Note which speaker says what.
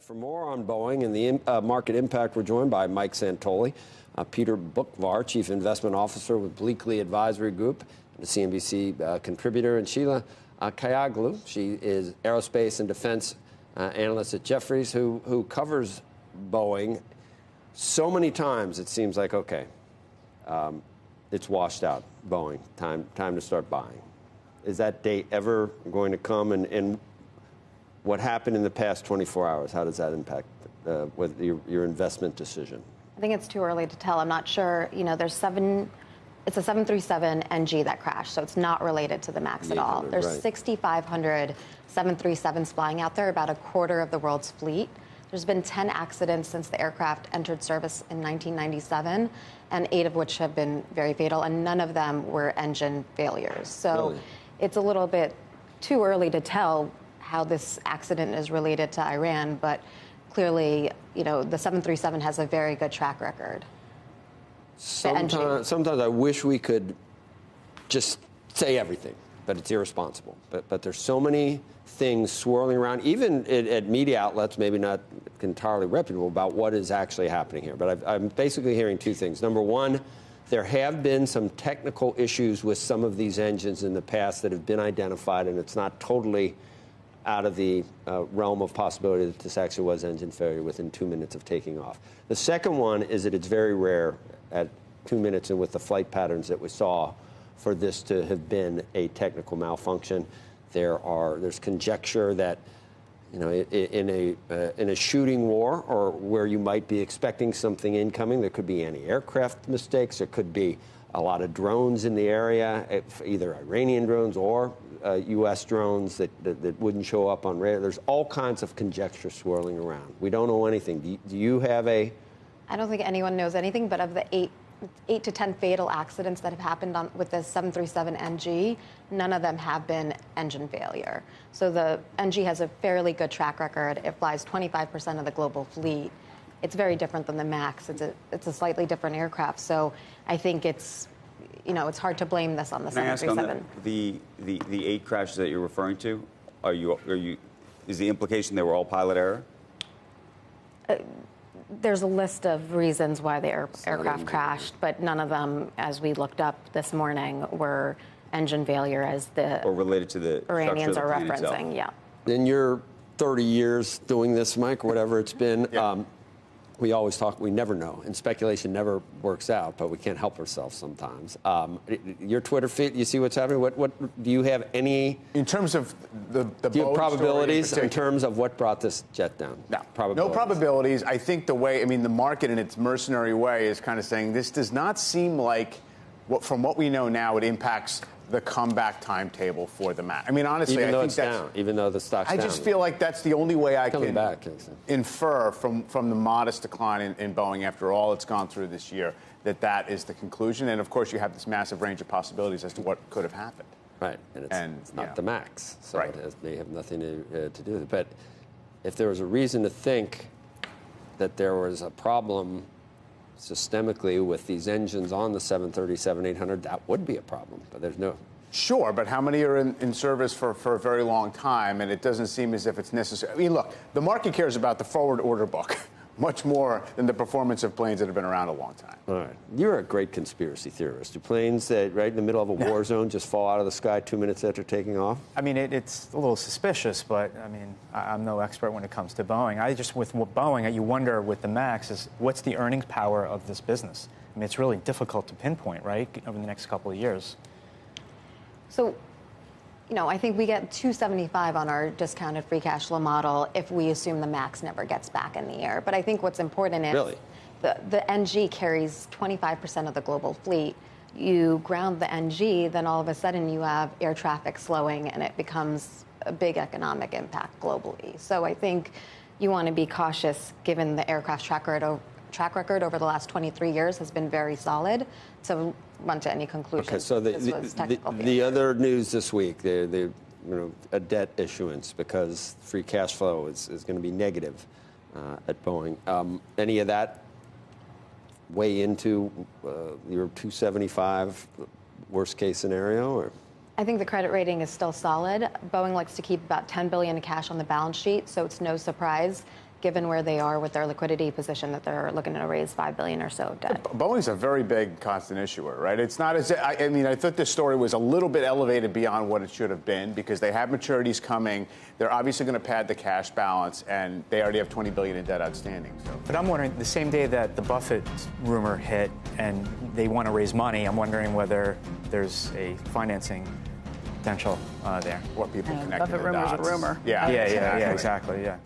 Speaker 1: For more on Boeing and the market impact, we're joined by Mike Santoli, Peter Boockvar, Chief Investment Officer with Bleakley Advisory Group, and a CNBC contributor, and SHEILA KAHYAOGLU. She is aerospace and defense analyst at Jefferies, who covers Boeing so many times it seems like, okay, it's washed out, Boeing, time to start buying. Is that date ever going to come? And what happened in the past 24 hours, how does that impact with your investment decision?
Speaker 2: I think it's too early to tell. I'm not sure. You know, it's a 737 NG that crashed, so it's not related to the MAX at all. There's 6,500 737s flying out there, about a quarter of the world's fleet. There's been 10 accidents since the aircraft entered service in 1997, and 8 of which have been very fatal, and none of them were engine failures. So really? It's a little bit too early to tell how this accident is related to Iran, but clearly, you know, the 737 has a very good track record.
Speaker 1: Sometimes I wish we could just say everything, but it's irresponsible. But there's so many things swirling around, even at media outlets, maybe not entirely reputable, about what is actually happening here. But I'm basically hearing two things. Number one, there have been some technical issues with some of these engines in the past that have been identified, and it's not totally out of the realm of possibility that this actually was engine failure within 2 minutes of taking off. The second one is that it's very rare at 2 minutes and with the flight patterns that we saw for this to have been a technical malfunction. There's conjecture that, you know, in a shooting war or where you might be expecting something incoming, there could be anti-aircraft mistakes. There could be a lot of drones in the area, either Iranian drones or U.S. drones that wouldn't show up on radar. There's all kinds of conjecture swirling around. We don't know anything. Do you have a...
Speaker 2: I don't think anyone knows anything, but of the 8 to 10 fatal accidents that have happened with the 737 NG, none of them have been engine failure. So the NG has a fairly good track record. It flies 25% of the global fleet. It's very different than the MAX. It's a slightly different aircraft. So I think it's, you know, it's hard to blame this on the 737.
Speaker 3: Can I ask on the 8 crashes that you're referring to? Is the implication they were all pilot error?
Speaker 2: There's a list of reasons why the aircraft crashed, but none of them, as we looked up this morning, were engine failure, as the
Speaker 3: or related to the
Speaker 2: Iranians are
Speaker 3: referencing.
Speaker 2: Itself. Yeah.
Speaker 1: In your 30 years doing this, Mike, or whatever it's been. Yeah. We always talk, we never know, and speculation never works out, but we can't help ourselves sometimes. Your Twitter feed, you see what's happening? What do you have any...
Speaker 4: In terms of the
Speaker 1: do you have probabilities in terms of what brought this jet down?
Speaker 4: No. No probabilities. I think the market in its mercenary way is kind of saying this does not seem like, from what we know now, it impacts the comeback timetable for the MAX. I mean, honestly,
Speaker 1: even though
Speaker 4: I think
Speaker 1: it's down, even though the stock's down.
Speaker 4: I just feel like that's the only way I can infer from the modest decline in Boeing after all it's gone through this year, that is the conclusion. And of course, you have this massive range of possibilities as to what could have happened.
Speaker 1: Right, and it's not the MAX, so
Speaker 4: right.
Speaker 1: It may have nothing to do with it. But if there was a reason to think that there was a problem systemically with these engines on the 737-800, that would be a problem, but there's no...
Speaker 4: Sure, but how many are in service for a very long time, and it doesn't seem as if it's necessary. I mean, look, the market cares about the forward order book much more than the performance of planes that have been around a long time.
Speaker 1: All right. You're a great conspiracy theorist. Do planes that, right in the middle of a war zone, just fall out of the sky 2 minutes after taking off?
Speaker 5: I mean, it's a little suspicious, but, I mean, I'm no expert when it comes to Boeing. With Boeing, you wonder with the MAX, what's the earnings power of this business? I mean, it's really difficult to pinpoint, right, over the next couple of years.
Speaker 2: So, you know, I think we get $275 on our discounted free cash flow model if we assume the MAX never gets back in the air. But I think what's important is the NG carries 25% of the global fleet. You ground the NG, then all of a sudden you have air traffic slowing, and it becomes a big economic impact globally. So I think you want to be cautious, given the aircraft track record over the last 23 years has been very solid, to run to any conclusion.
Speaker 1: Okay, so the other news this week, a debt issuance because free cash flow is going to be negative at Boeing. Any of that weigh into your 275 worst case scenario? Or?
Speaker 2: I think the credit rating is still solid. Boeing likes to keep about $10 billion in cash on the balance sheet, so it's no surprise, given where they are with their liquidity position, that they're looking to raise $5 billion or so of debt.
Speaker 4: Boeing's a very big constant issuer, right? It's not as I mean, I thought this story was a little bit elevated beyond what it should have been because they have maturities coming. They're obviously going to pad the cash balance, and they already have $20 billion in debt outstanding. So.
Speaker 5: But I'm wondering, the same day that the Buffett rumor hit and they want to raise money, I'm wondering whether there's a financing potential there.
Speaker 4: What people connected
Speaker 6: Buffett
Speaker 4: the
Speaker 6: rumor's
Speaker 4: dots.
Speaker 6: a rumor.
Speaker 4: Yeah,
Speaker 5: yeah, exactly, yeah.